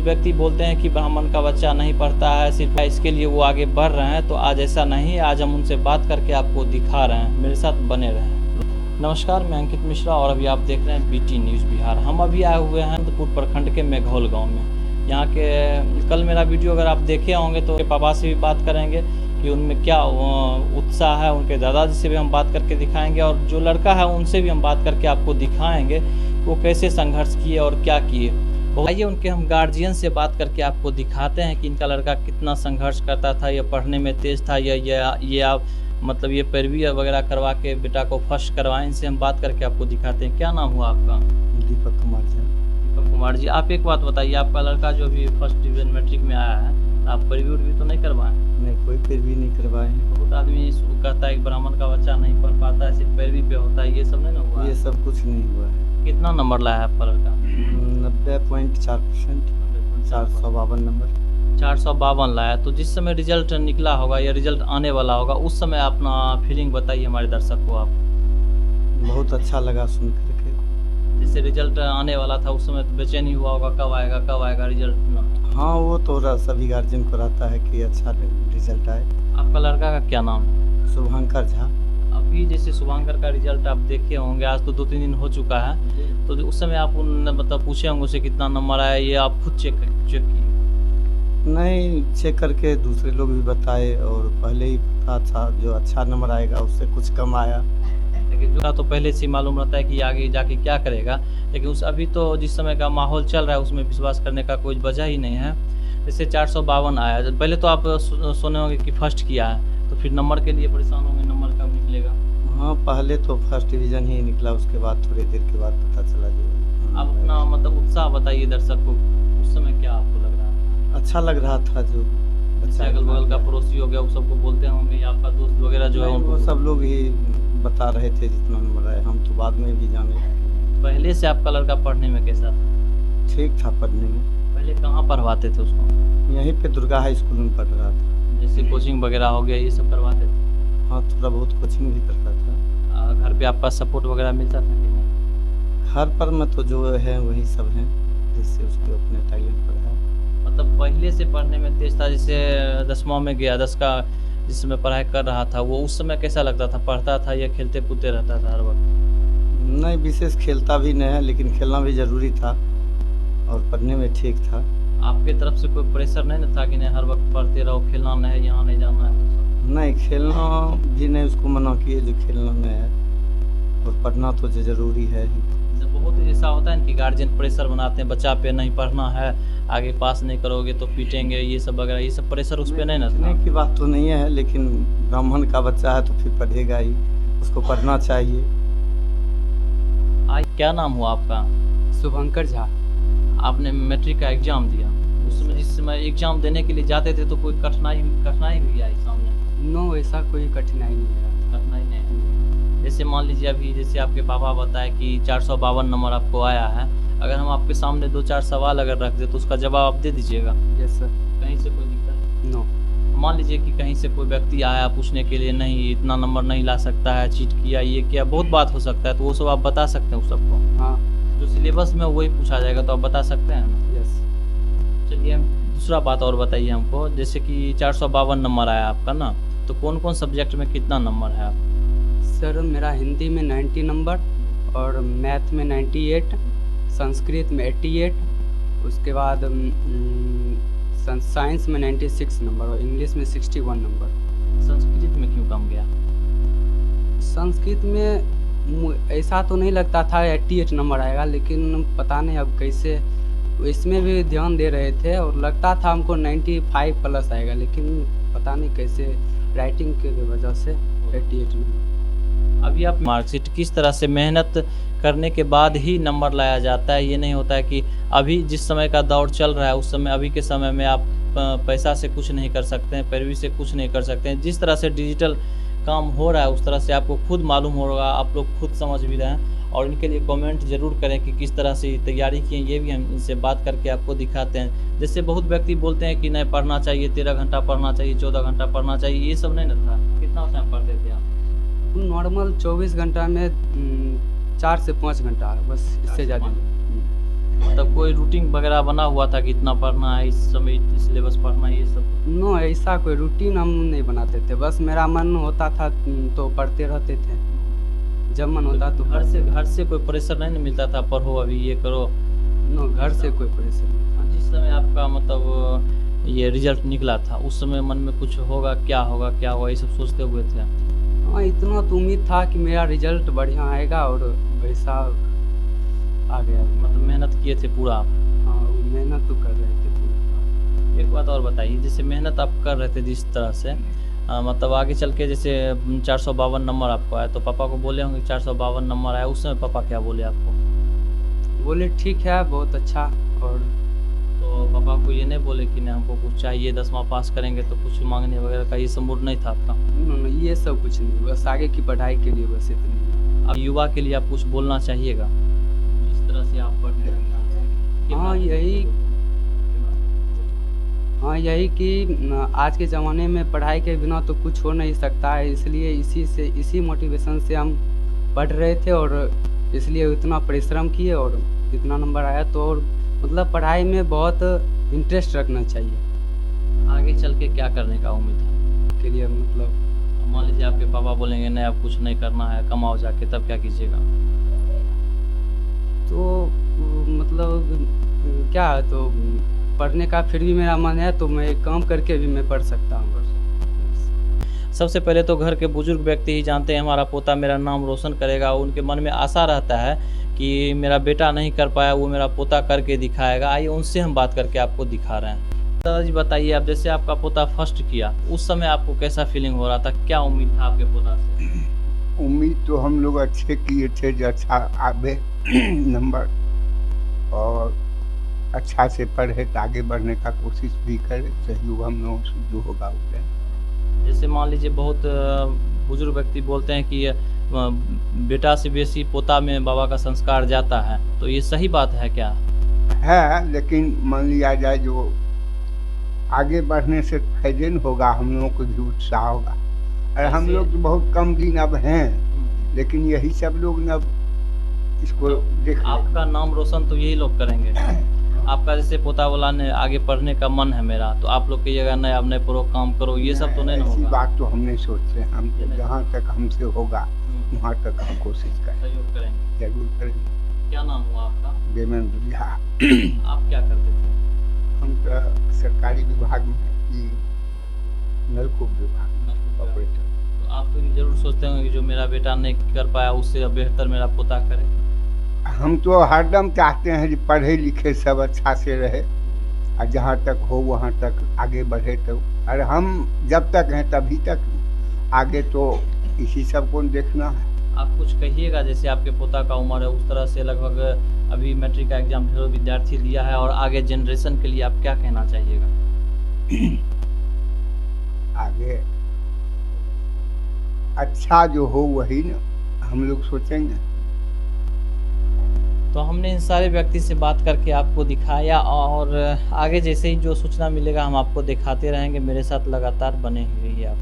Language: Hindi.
व्यक्ति बोलते हैं कि ब्राह्मण का बच्चा नहीं पढ़ता है, सिर्फ इसके लिए वो आगे बढ़ रहे हैं, तो आज ऐसा नहीं, आज हम उनसे बात करके आपको दिखा रहे हैं। मेरे साथ बने रहें। नमस्कार, मैं अंकित मिश्रा और अभी आप देख रहे हैं बीटी न्यूज़ बिहार। हम अभी आए हुए हैं अनंतपुर प्रखंड के मेघौल गाँव में। यहाँ के कल मेरा वीडियो अगर आप देखे होंगे तो पापा से भी बात करेंगे कि उनमें क्या उत्साह है, उनके दादाजी से भी हम बात करके दिखाएंगे और जो लड़का है उनसे भी हम बात करके आपको दिखाएंगे वो कैसे संघर्ष किए और क्या किए। आइए उनके हम गार्जियन से बात करके आपको दिखाते हैं कि इनका लड़का कितना संघर्ष करता था, या पढ़ने में तेज़ था, या ये आप मतलब ये पैरवी वगैरह करवा के बेटा को फर्स्ट करवाएं। इनसे हम बात करके आपको दिखाते हैं। क्या नाम हुआ आपका? दीपक कुमार जी। दीपक कुमार जी, आप एक बात बताइए, आपका लड़का जो अभी फर्स्ट डिवीजन मैट्रिक में आया है, आप पैरवी तो नहीं करवाएं? नहीं, कोई पैरवी नहीं करवाए हैं। बहुत आदमी कहता है कि ब्राह्मण का बच्चा नहीं पढ़ पाता है, सिर्फ पैरवी पे होता है, ये सब नहीं ना हुआ? ये सब कुछ नहीं हुआ है। कितना नंबर लाया है आपका लड़का? 90.4%, 452 नंबर। 452 लाया। तो जिस समय रिजल्ट निकला होगा या रिजल्ट आने वाला होगा, उस समय अपना फीलिंग बताइए हमारे दर्शक को आप। बहुत अच्छा लगा सुन करके। जैसे रिजल्ट आने वाला था उस समय तो बेचैनी हुआ होगा, कब आएगा रिजल्ट? हाँ, वो तो सभी गार्जियन को रहता है कि अच्छा रिजल्ट आए। आपका लड़का का क्या नाम है? शुभंकर झा। अभी जैसे शुभंकर का रिजल्ट आप देखे होंगे, आज तो 2-3 दिन हो चुका है, तो उस समय आप उन मतलब पूछे होंगे उसे कितना नंबर आया, ये आप खुद चेक किए? नहीं, चेक करके दूसरे लोग भी बताए और पहले ही पता था जो अच्छा नंबर आएगा उससे कुछ कम आया। लेकिन जो तो पहले से मालूम रहता है कि आगे जाके क्या करेगा, लेकिन उस अभी तो जिस समय का माहौल चल रहा है उसमें विश्वास करने का कोई वजह ही नहीं है। जैसे 452 आया, पहले तो आप सुने होंगे कि फर्स्ट किया है, तो फिर नंबर के लिए परेशान होंगे, नंबर कब निकलेगा? हाँ, पहले तो फर्स्ट डिवीज़न ही निकला, उसके बाद थोड़ी देर के बाद पता चला जो। आप अपना मतलब उत्साह बताइए दर्शक को, उस समय क्या आपको लग रहा है? अच्छा लग रहा था जो बच्चा अगल बगल का पड़ोसी हो गया, वो सबको बोलते होंगे, या आपका दोस्त वगैरह जो है वो सब लोग ही बता रहे थे जितना नंबर आया, हम तो बाद में भी जाने। पहले से आपका लड़का पढ़ने में कैसा था? ठीक था पढ़ने में। पहले कहाँ पढ़वाते थे उसको? यहीं पे दुर्गा हाई स्कूल में पढ़ रहा था। जैसे कोचिंग वगैरह हो गया, ये सब करवाते थे? हाँ, थोड़ा बहुत कोचिंग भी करता था। घर पे आपका सपोर्ट वगैरह मिलता था कि नहीं? घर पर में तो जो है वही सब हैं, जिससे उसको अपने टैलेंट पर है। मतलब पहले से पढ़ने में तेज था, जैसे 10वां में गया, 10 का जिस समय पढ़ाई कर रहा था, वो उस समय कैसा लगता था? पढ़ता था या खेलते कूदते रहता था हर वक्त? नहीं, विशेष खेलता भी नहीं है, लेकिन खेलना भी ज़रूरी था और पढ़ने में ठीक था। आपके तरफ से कोई प्रेशर नहीं ना था कि नहीं हर वक्त पढ़ते रहो, खेलना नहीं है, यहाँ नहीं जाना है? नहीं, खेलना भी नहीं, उसको मना किए जो खेलना नहीं है, और पढ़ना तो ज़रूरी है ही। बहुत ऐसा होता है कि गार्जियन प्रेशर बनाते हैं, बच्चा पे नहीं पढ़ना है, आगे पास नहीं करोगे तो पीटेंगे, ये सब वगैरह, ये सब प्रेशर उस पर नहीं ना था? की बात तो नहीं है, लेकिन ब्राह्मण का बच्चा है तो फिर पढ़ेगा ही, उसको पढ़ना चाहिए। क्या नाम हुआ आपका? शुभंकर झा। आपने मैट्रिक का एग्जाम दिया, उस समय जिस समय एग्जाम देने के लिए जाते थे तो कोई कठिनाई भी आई सामने? नो, ऐसा कोई कठिनाई नहीं है। कठिनाई नहीं है। जैसे मान लीजिए अभी जैसे आपके पापा बताए कि 452 नंबर आपको आया है, अगर हम आपके सामने 2-4 सवाल अगर रख दे तो उसका जवाब आप दे दीजिएगा? Yes sir. कहीं से कोई दिक्कत? नो। मान लीजिए कि कहीं से कोई व्यक्ति आया पूछने के लिए, नहीं इतना नंबर नहीं ला सकता है, चीट किया, ये किया, बहुत बात हो सकता है, तो वो सब आप बता सकते हैं उस सबको? हाँ। जो सिलेबस में वही पूछा जाएगा तो आप बता सकते हैं ना? यस। चलिए दूसरा बात और बताइए हमको, जैसे कि 452 नंबर आया आपका ना, तो कौन कौन सब्जेक्ट में कितना नंबर है आप? सर, मेरा हिंदी में 90 नंबर और मैथ में 98, संस्कृत में 88, उसके बाद साइंस में 96 नंबर और इंग्लिश में 61 नंबर। संस्कृत में क्यों कम गया? संस्कृत में ऐसा तो नहीं लगता था 88 नंबर आएगा, लेकिन पता नहीं अब कैसे, इसमें भी ध्यान दे रहे थे और लगता था हमको 95 प्लस आएगा, लेकिन पता नहीं कैसे राइटिंग के वजह से 88 नंबर। अभी आप मार्कशीट किस तरह से मेहनत करने के बाद ही नंबर लाया जाता है, ये नहीं होता है कि अभी जिस समय का दौर चल रहा है उस समय, अभी के समय में आप पैसा से कुछ नहीं कर सकते हैं, पैरवी से कुछ नहीं कर सकते हैं। जिस तरह से डिजिटल काम हो रहा है उस तरह से आपको खुद मालूम होगा, आप लोग खुद समझ भी रहे हैं, और इनके लिए कमेंट जरूर करें कि किस तरह से तैयारी किए, ये भी हम इनसे बात करके आपको दिखाते हैं। जैसे बहुत व्यक्ति बोलते हैं कि नहीं पढ़ना चाहिए, 13 घंटा पढ़ना चाहिए, 14 घंटा पढ़ना चाहिए, ये सब नहीं ना था। कितना टाइम पढ़ते थे आप? नॉर्मल 24 घंटा में 4 से 5 घंटा, बस इससे ज़्यादा। मतलब कोई रूटीन वगैरह बना हुआ था कि इतना पढ़ना है, इस समय सिलेबस पढ़ना है, ये सब? नो, ऐसा कोई रूटीन हम नहीं बनाते थे, बस मेरा मन होता था तो पढ़ते रहते थे, जब मन होता तो घर से कोई प्रेशर नहीं ना मिलता था, पढ़ो अभी ये करो? नो, घर से कोई प्रेशर नहीं था। जिस समय आपका मतलब ये रिजल्ट निकला था, उस समय मन में कुछ होगा, क्या होगा ये सब सोचते हुए थे? हाँ, इतना तो उम्मीद था कि मेरा रिजल्ट बढ़िया आएगा और वैसा आ गया। मतलब मेहनत किए थे पूरा आप? हाँ, वो मेहनत तो कर रहे थे पूरा। एक बात और बताइए, जैसे मेहनत आप कर रहे थे जिस तरह से, मतलब आगे चल के जैसे 452 नंबर आपको आया, तो पापा को बोले होंगे 452 नंबर आया, उस समय पापा क्या बोले आपको? बोले ठीक है, बहुत अच्छा। और तो पापा को ये नहीं बोले कि नहीं हमको कुछ चाहिए, 10वां पास करेंगे तो कुछ मांगने वगैरह का ये सब मूड नहीं था आपका? नो, ये सब कुछ नहीं, बस आगे की पढ़ाई के लिए बस इतनी। अब युवा के लिए आप कुछ बोलना चाहिएगा, जिस तरह से आप पढ़ रहे हैं? हाँ, यही कि आज के ज़माने में पढ़ाई के बिना तो कुछ हो नहीं सकता है, इसलिए इसी मोटिवेशन से हम पढ़ रहे थे और इसलिए इतना परिश्रम किए और इतना नंबर आया। तो और मतलब पढ़ाई में बहुत इंटरेस्ट रखना चाहिए। आगे चल के क्या करने का उम्मीद है के लिए मतलब मान लीजिए आपके पापा बोलेंगे नहीं अब कुछ नहीं करना है, कमाओ जाके, तब क्या कीजिएगा? तो मतलब क्या है, तो पढ़ने का फिर भी मेरा मन है, तो मैं काम करके भी मैं पढ़ सकता हूँ। सबसे पहले तो घर के बुजुर्ग व्यक्ति ही जानते हैं हमारा पोता मेरा नाम रोशन करेगा, उनके मन में आशा रहता है कि मेरा बेटा नहीं कर पाया, वो मेरा पोता करके दिखाएगा। आइए उनसे हम बात करके आपको दिखा रहे हैं। दादाजी बताइए, अब जैसे आपका पोता फर्स्ट किया, उस समय आपको कैसा फीलिंग हो रहा था, क्या उम्मीद था आपके पोता से? उम्मीद तो हम लोग अच्छे किए थे जो अच्छा आवे नंबर और अच्छा से पढ़े तो आगे बढ़ने का कोशिश भी करे, सहयोग हम लोगों से जो होगा वो दें। जैसे मान लीजिए बहुत बुजुर्ग व्यक्ति बोलते हैं कि बेटा से बेसी पोता में बाबा का संस्कार जाता है, तो ये सही बात है क्या? है, लेकिन मान लिया जाए जो आगे बढ़ने से फायदे न होगा, हम लोगों को भी उत्साह होगा। और हम लोग तो बहुत कम दिन अब हैं, लेकिन यही सब लोग न इसको देख लें। आपका नाम रोशन तो यही लोग करेंगे। आपका जैसे पोता वाला ने आगे पढ़ने का मन है मेरा, तो आप लोग कहिएगा नहीं अब नहीं पढ़ो, काम करो, ये सब तो नहीं ना ऐसी होगा? बात तो हमने सोचे, हम ये नहीं। जहाँ तक हमसे होगा वहाँ तक हम कोशिश करें, सहयोग करेंगे। जरूर करेंगे। क्या नाम हुआ आपका? देवेंद्र झा। आप क्या करते थे? हम तो सरकारी विभाग में ही, नलकूप विभाग में ऑपरेटर। तो आप तो ये जरूर सोचते होंगे कि जो मेरा बेटा नहीं कर पाया उससे बेहतर मेरा पोता करे। हम तो हरदम चाहते हैं कि पढ़े लिखे सब अच्छा से रहे और जहाँ तक हो वहाँ तक आगे बढ़े। तो और हम जब तक हैं तभी तक, आगे तो इसी सब को देखना है। आप कुछ कहिएगा, जैसे आपके पोता का उम्र है उस तरह से, लगभग अभी मैट्रिक का एग्जाम ढेरों विद्यार्थी दिया है, और आगे जनरेशन के लिए आप क्या कहना चाहिएगा? आगे अच्छा जो हो वही न हम लोग सोचेंगे। तो हमने इन सारे व्यक्ति से बात करके आपको दिखाया, और आगे जैसे ही जो सूचना मिलेगा हम आपको दिखाते रहेंगे। मेरे साथ लगातार बने ही रहिए आप।